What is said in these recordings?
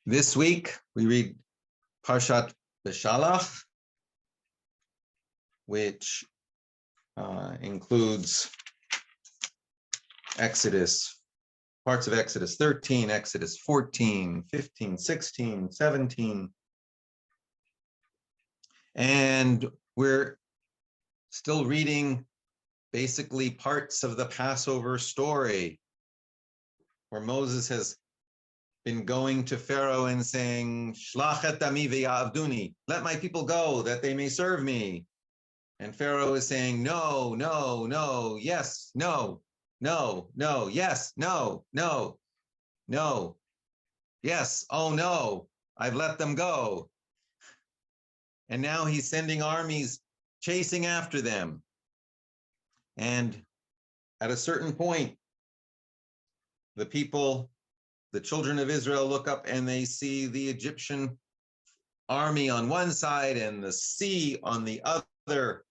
This week, we read Parshat Beshalach, which includes Exodus, parts of Exodus 13, Exodus 14, 15, 16, 17. And we're still reading basically parts of the Passover story, where Moses has been going to Pharaoh and saying, Shlach et ami v'ya'avduni, let my people go that they may serve me. And Pharaoh is saying, no, no, no, yes, no, no, no, yes, no, no, no, yes, oh no, I've let them go. And now he's sending armies chasing after them. And at a certain point, the children of Israel look up and they see the Egyptian army on one side and the sea on the other.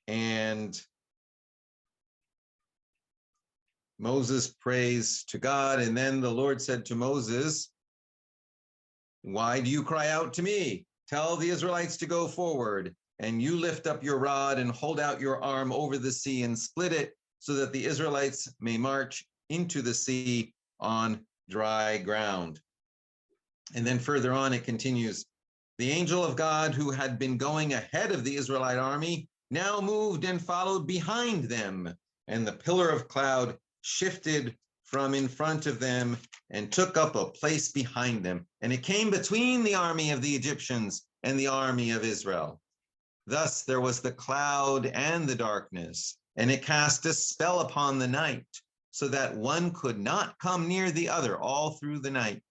And Moses prays to God. And then the Lord said to Moses, why do you cry out to me? Tell the Israelites to go forward, and you lift up your rod and hold out your arm over the sea and split it, so that the Israelites may march into the sea on dry ground. And then further on, it continues, the angel of God who had been going ahead of the Israelite army now moved and followed behind them, and the pillar of cloud shifted from in front of them and took up a place behind them. And it came between the army of the Egyptians and the army of Israel. Thus there was the cloud and the darkness, and it cast a spell upon the night, so that one could not come near the other all through the night.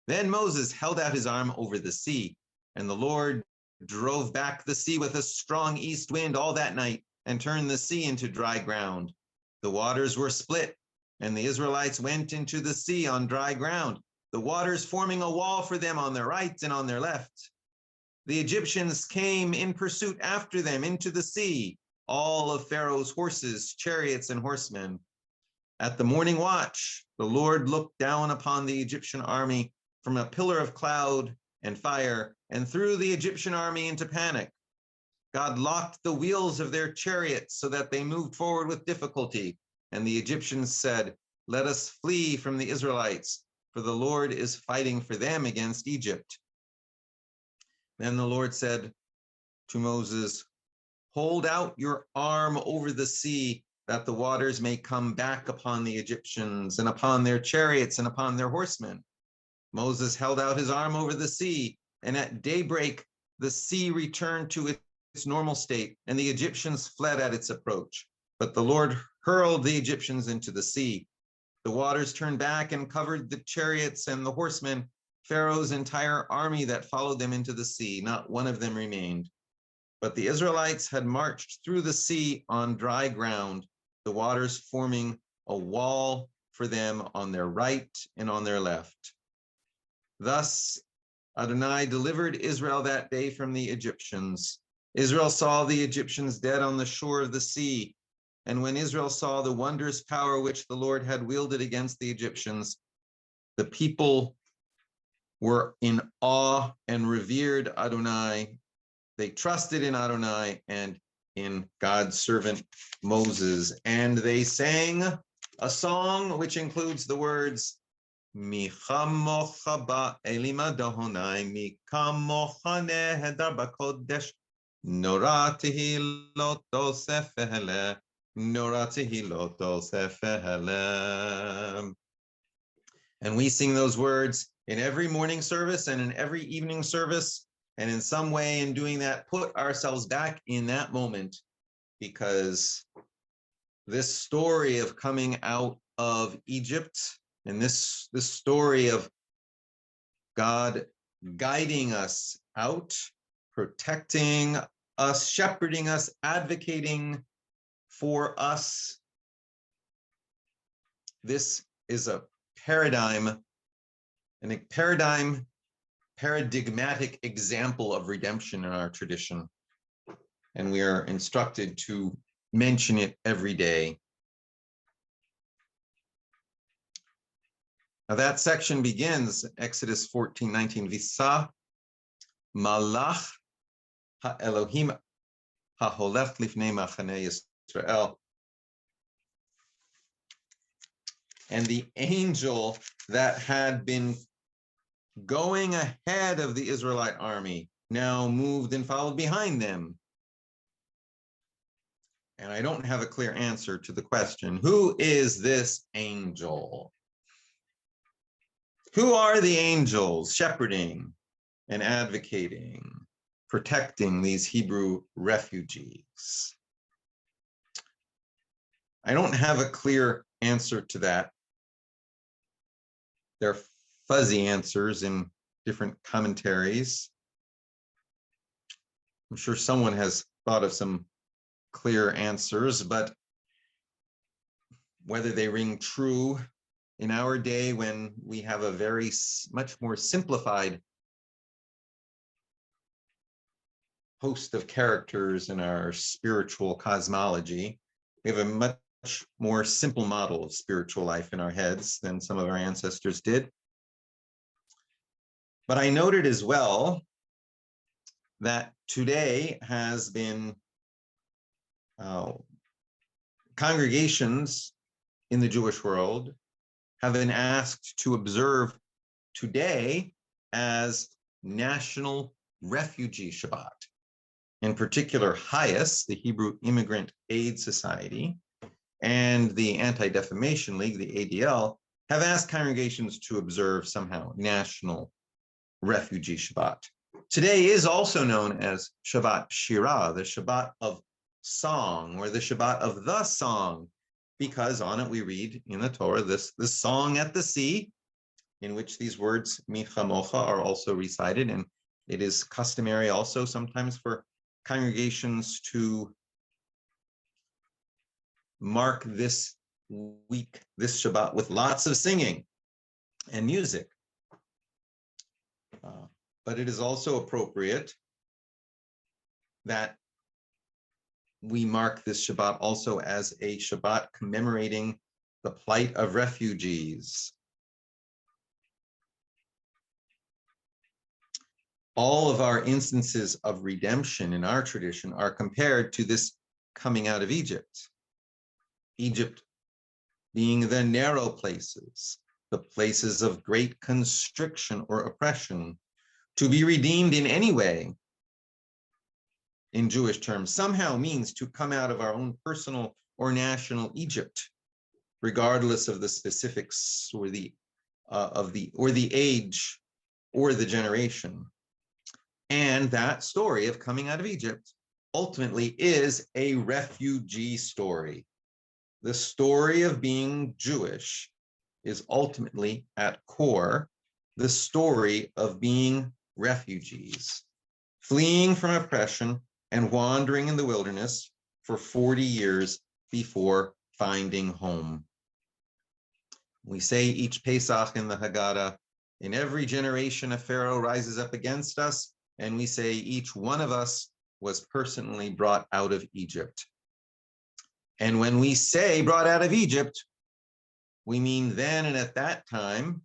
Then Moses held out his arm over the sea, and the Lord drove back the sea with a strong east wind all that night and turned the sea into dry ground. The waters were split, and the Israelites went into the sea on dry ground, the waters forming a wall for them on their right and on their left. The Egyptians came in pursuit after them into the sea, all of Pharaoh's horses, chariots, and horsemen. At the morning watch, the Lord looked down upon the Egyptian army from a pillar of cloud and fire and threw the Egyptian army into panic. God locked the wheels of their chariots so that they moved forward with difficulty. And the Egyptians said, let us flee from the Israelites, for the Lord is fighting for them against Egypt. Then the Lord said to Moses, hold out your arm over the sea, that the waters may come back upon the Egyptians and upon their chariots and upon their horsemen. Moses held out his arm over the sea, and at daybreak, the sea returned to its normal state, and the Egyptians fled at its approach. But the Lord hurled the Egyptians into the sea. The waters turned back and covered the chariots and the horsemen, Pharaoh's entire army that followed them into the sea. Not one of them remained. But the Israelites had marched through the sea on dry ground, the waters forming a wall for them on their right and on their left. Thus, Adonai delivered Israel that day from the Egyptians. Israel saw the Egyptians dead on the shore of the sea. And when Israel saw the wondrous power which the Lord had wielded against the Egyptians, the people were in awe and revered Adonai. They trusted in Adonai and in God's servant Moses. And they sang a song which includes the words, Mi chamocha ba'elim Adonai, mi kamocha nehedar b'kodesh, nora tehilot osefele, nora tehilot osefele. And we sing those words in every morning service and in every evening service. And in some way, in doing that, put ourselves back in that moment, because this story of coming out of Egypt and this story of God guiding us out, protecting us, shepherding us, advocating for us, this is a paradigmatic example of redemption in our tradition. And we are instructed to mention it every day. Now that section begins, Exodus 14:19, Visa malach ha-Elohim ha-holech lifnei machane Yisrael. And the angel that had been going ahead of the Israelite army now moved and followed behind them. And I don't have a clear answer to the question, who is this angel? Who are the angels shepherding and advocating, protecting these Hebrew refugees? I don't have a clear answer to that. There are fuzzy answers in different commentaries. I'm sure someone has thought of some clear answers, but whether they ring true in our day when we have a very much more simplified host of characters in our spiritual cosmology, we have a much more simple model of spiritual life in our heads than some of our ancestors did. But I noted as well that today has been congregations in the Jewish world have been asked to observe today as National Refugee Shabbat. In particular, HIAS, the Hebrew Immigrant Aid Society, and the Anti-Defamation League, the ADL, have asked congregations to observe somehow National Refugee Shabbat. Today is also known as Shabbat Shirah, the Shabbat of song, or the Shabbat of the song, because on it we read in the Torah this song at the sea, in which these words Mi Chamocha are also recited, and it is customary also sometimes for congregations to mark this week, this Shabbat, with lots of singing and music. But it is also appropriate that we mark this Shabbat also as a Shabbat commemorating the plight of refugees. All of our instances of redemption in our tradition are compared to this coming out of Egypt. Egypt being the narrow places, the places of great constriction or oppression. To be redeemed in any way, in Jewish terms, somehow means to come out of our own personal or national Egypt, regardless of the specifics or the age or the generation. And that story of coming out of Egypt ultimately is a refugee story. The story of being Jewish is ultimately at core the story of being refugees, fleeing from oppression and wandering in the wilderness for 40 years before finding home. We say each Pesach in the Haggadah, in every generation a Pharaoh rises up against us, and we say each one of us was personally brought out of Egypt. And when we say brought out of Egypt, we mean then and at that time,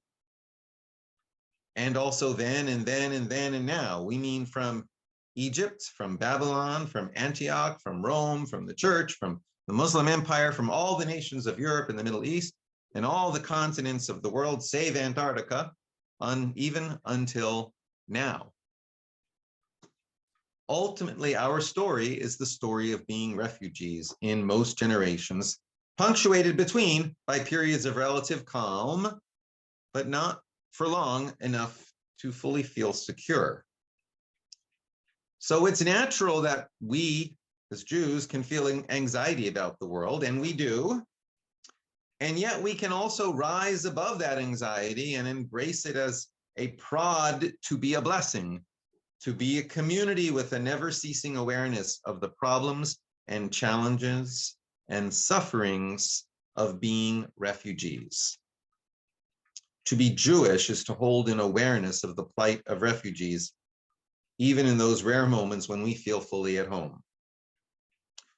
and also then and then and then and now. We mean from Egypt, from Babylon, from Antioch, from Rome, from the church, from the Muslim Empire, from all the nations of Europe and the Middle East, and all the continents of the world, save Antarctica, even until now. Ultimately, our story is the story of being refugees in most generations, punctuated between by periods of relative calm, but not for long enough to fully feel secure. So it's natural that we, as Jews, can feel anxiety about the world, and we do. And yet we can also rise above that anxiety and embrace it as a prod to be a blessing, to be a community with a never-ceasing awareness of the problems and challenges and sufferings of being refugees. To be Jewish is to hold an awareness of the plight of refugees, even in those rare moments when we feel fully at home.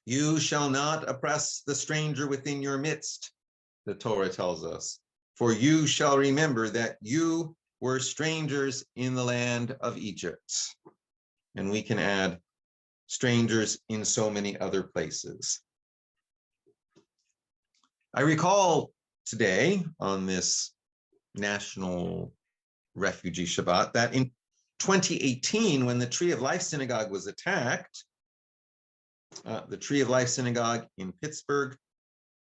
You shall not oppress the stranger within your midst, the Torah tells us. For you shall remember that you were strangers in the land of Egypt. And we can add strangers in so many other places. I recall today on this National Refugee Shabbat that in 2018, when the Tree of Life Synagogue was attacked, the Tree of Life Synagogue in Pittsburgh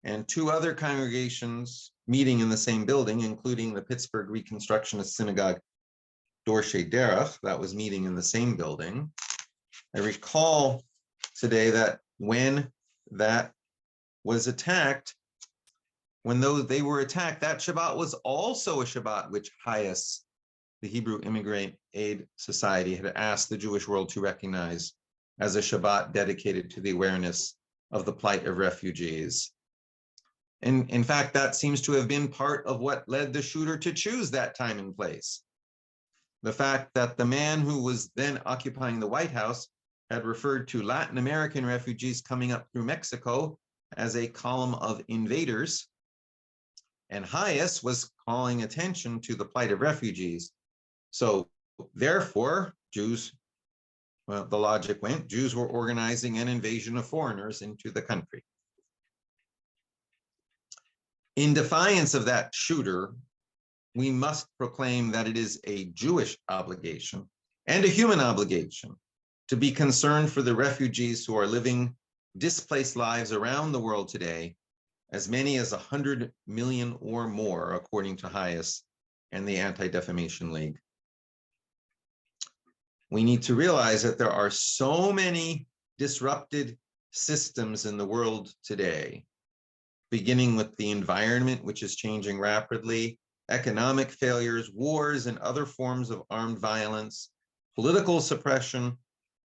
and two other congregations meeting in the same building, including the Pittsburgh Reconstructionist Synagogue, Dorsey Derech, that was meeting in the same building. I recall today that when that was attacked, when they were attacked, that Shabbat was also a Shabbat which HIAS, the Hebrew Immigrant Aid Society, had asked the Jewish world to recognize as a Shabbat dedicated to the awareness of the plight of refugees. And in fact, that seems to have been part of what led the shooter to choose that time and place. The fact that the man who was then occupying the White House had referred to Latin American refugees coming up through Mexico as a column of invaders, and HIAS was calling attention to the plight of refugees. So therefore, Jews, well, the logic went, Jews were organizing an invasion of foreigners into the country. In defiance of that shooter, we must proclaim that it is a Jewish obligation and a human obligation to be concerned for the refugees who are living displaced lives around the world today, as many as 100 million or more, according to HIAS and the Anti-Defamation League. We need to realize that there are so many disrupted systems in the world today, beginning with the environment, which is changing rapidly, economic failures, wars, and other forms of armed violence, political suppression,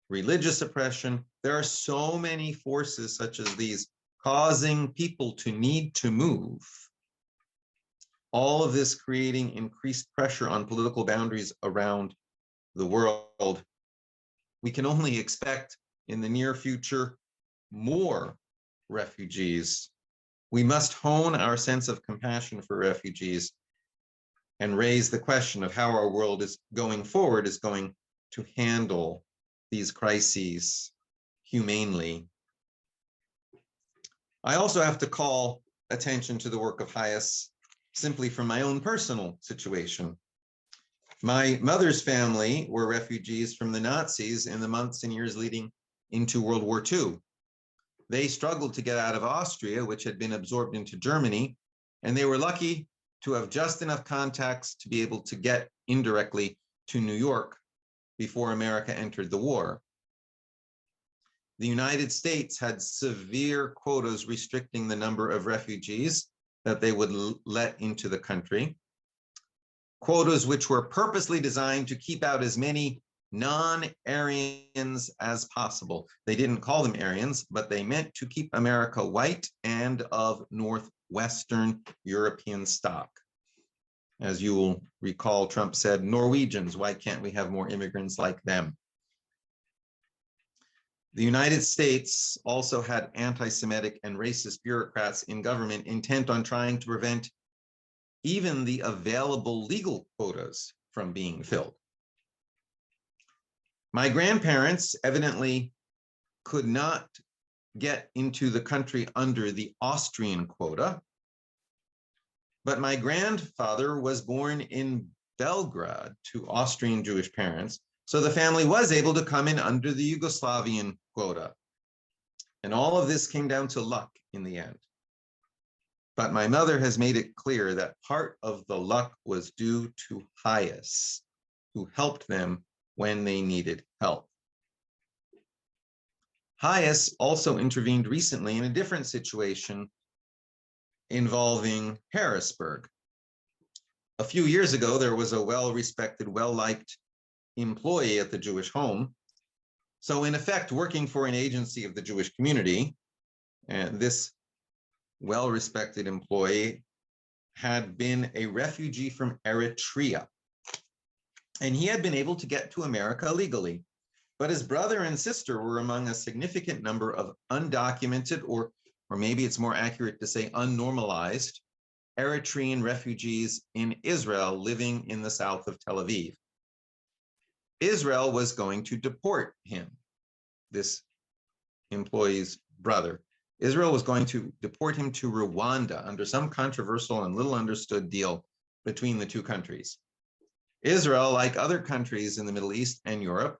religious oppression. There are so many forces such as these causing people to need to move. All of this creating increased pressure on political boundaries around the world. We can only expect in the near future more refugees. We must hone our sense of compassion for refugees and raise the question of how our world is going forward is going to handle these crises humanely. I also have to call attention to the work of HIAS simply from my own personal situation. My mother's family were refugees from the Nazis in the months and years leading into World War II. They struggled to get out of Austria, which had been absorbed into Germany, and they were lucky to have just enough contacts to be able to get indirectly to New York before America entered the war. The United States had severe quotas restricting the number of refugees that they would let into the country. Quotas which were purposely designed to keep out as many non-Aryans as possible. They didn't call them Aryans, but they meant to keep America white and of Northwestern European stock. As you will recall, Trump said, Norwegians, why can't we have more immigrants like them? The United States also had anti-Semitic and racist bureaucrats in government intent on trying to prevent even the available legal quotas from being filled. My grandparents evidently could not get into the country under the Austrian quota, but my grandfather was born in Belgrade to Austrian Jewish parents, so the family was able to come in under the Yugoslavian quota. And all of this came down to luck in the end. But my mother has made it clear that part of the luck was due to HIAS, who helped them when they needed help. HIAS also intervened recently in a different situation involving Harrisburg. A few years ago, there was a well-respected, well-liked employee at the Jewish home. So in effect, working for an agency of the Jewish community, and this well-respected employee had been a refugee from Eritrea. And he had been able to get to America legally. But his brother and sister were among a significant number of undocumented, or maybe it's more accurate to say unnormalized, Eritrean refugees in Israel living in the south of Tel Aviv. Israel was going to deport him, this employee's brother. Israel was going to deport him to Rwanda under some controversial and little understood deal between the two countries. Israel, like other countries in the Middle East and Europe,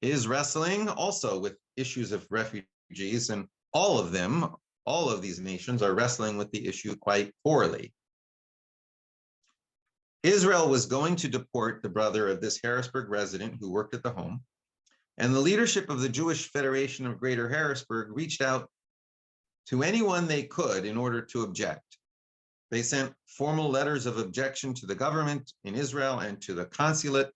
is wrestling also with issues of refugees, and all of these nations are wrestling with the issue quite poorly. Israel was going to deport the brother of this Harrisburg resident who worked at the home, and the leadership of the Jewish Federation of Greater Harrisburg reached out to anyone they could in order to object. They sent formal letters of objection to the government in Israel and to the consulate,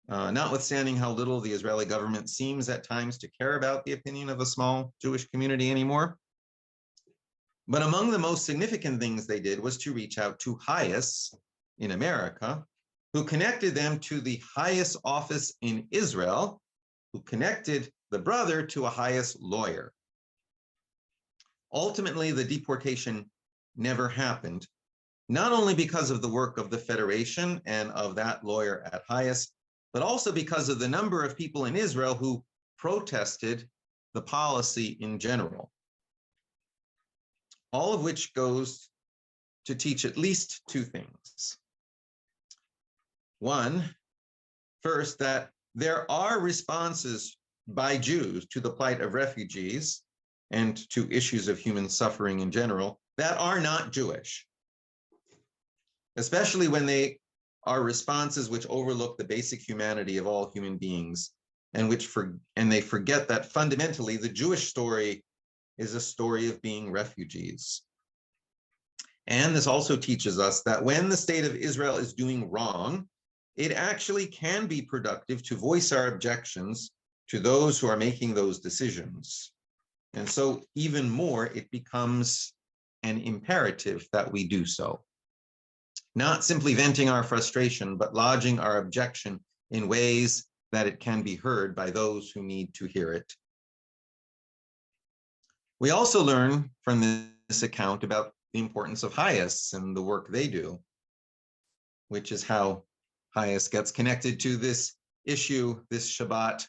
notwithstanding how little the Israeli government seems at times to care about the opinion of a small Jewish community anymore. But among the most significant things they did was to reach out to highest in America, who connected them to the highest office in Israel, who connected the brother to a highest lawyer. Ultimately, the deportation never happened, not only because of the work of the Federation and of that lawyer at highest, but also because of the number of people in Israel who protested the policy in general. All of which goes to teach at least two things. One, first, that there are responses by Jews to the plight of refugees and to issues of human suffering in general that are not Jewish, especially when they are responses which overlook the basic humanity of all human beings and they forget that fundamentally the Jewish story is a story of being refugees. And this also teaches us that when the state of Israel is doing wrong, it actually can be productive to voice our objections to those who are making those decisions. And so even more, it becomes an imperative that we do so. Not simply venting our frustration, but lodging our objection in ways that it can be heard by those who need to hear it. We also learn from this account about the importance of Highest and the work they do, which is how Highest gets connected to this issue, this Shabbat,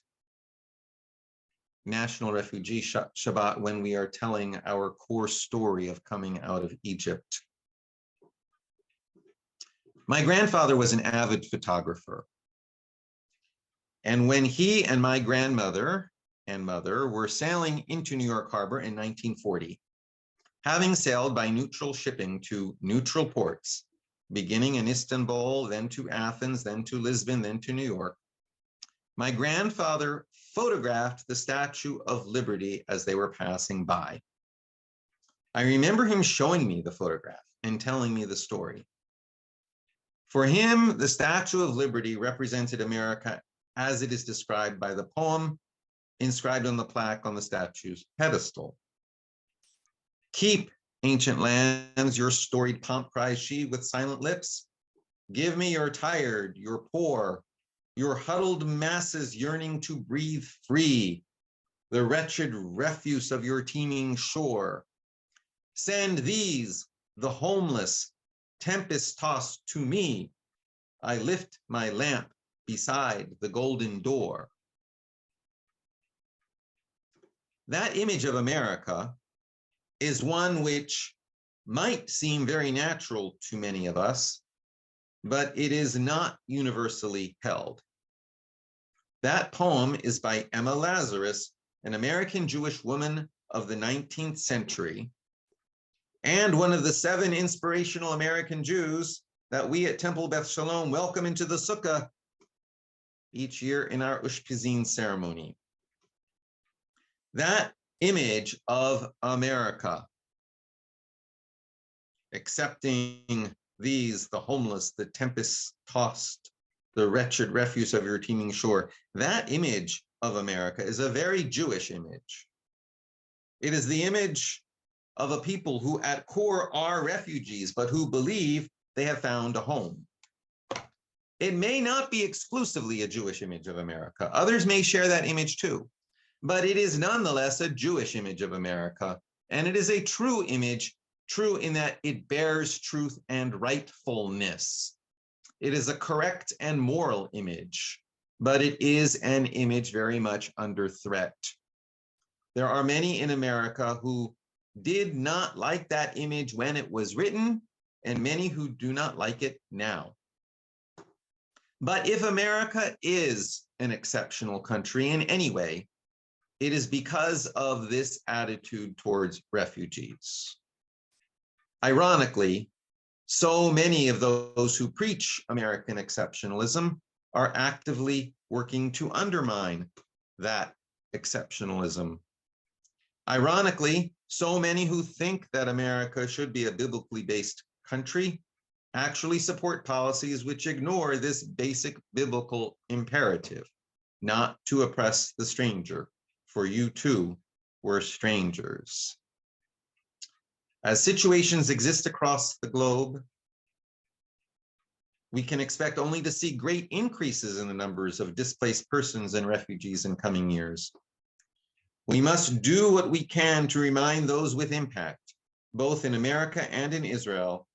National Refugee Shabbat, when we are telling our core story of coming out of Egypt. My grandfather was an avid photographer. And when he and my grandmother and mother were sailing into New York Harbor in 1940, having sailed by neutral shipping to neutral ports, beginning in Istanbul, then to Athens, then to Lisbon, then to New York, my grandfather photographed the Statue of Liberty as they were passing by. I remember him showing me the photograph and telling me the story. For him, the Statue of Liberty represented America as it is described by the poem inscribed on the plaque on the statue's pedestal. Keep, ancient lands, your storied pomp, cries she with silent lips. Give me your tired, your poor, your huddled masses yearning to breathe free, the wretched refuse of your teeming shore. Send these, the homeless, tempest-tossed to me. I lift my lamp beside the golden door. That image of America is one which might seem very natural to many of us, but it is not universally held. That poem is by Emma Lazarus, an American Jewish woman of the 19th century, and one of the 7 inspirational American Jews that we at Temple Beth Shalom welcome into the Sukkah each year in our Ushpizin ceremony. That image of America, accepting these, the homeless, the tempest-tossed, the wretched refuse of your teeming shore, that image of America is a very Jewish image. It is the image of a people who at core are refugees, but who believe they have found a home. It may not be exclusively a Jewish image of America. Others may share that image too, but it is nonetheless a Jewish image of America, and it is a true image true in that it bears truth and rightfulness. It is a correct and moral image, but it is an image very much under threat. There are many in America who did not like that image when it was written, and many who do not like it now. But if America is an exceptional country in any way, it is because of this attitude towards refugees. Ironically, so many of those who preach American exceptionalism are actively working to undermine that exceptionalism. Ironically, so many who think that America should be a biblically based country actually support policies which ignore this basic biblical imperative, not to oppress the stranger, for you too were strangers. As situations exist across the globe, we can expect only to see great increases in the numbers of displaced persons and refugees in coming years. We must do what we can to remind those with impact, both in America and in Israel,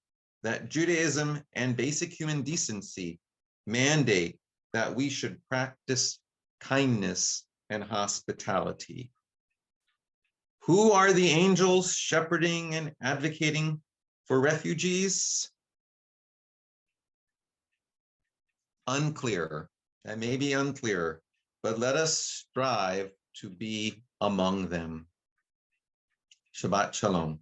that Judaism and basic human decency mandate that we should practice kindness and hospitality. Who are the angels shepherding and advocating for refugees? Unclear. That may be unclear, but let us strive to be among them. Shabbat Shalom.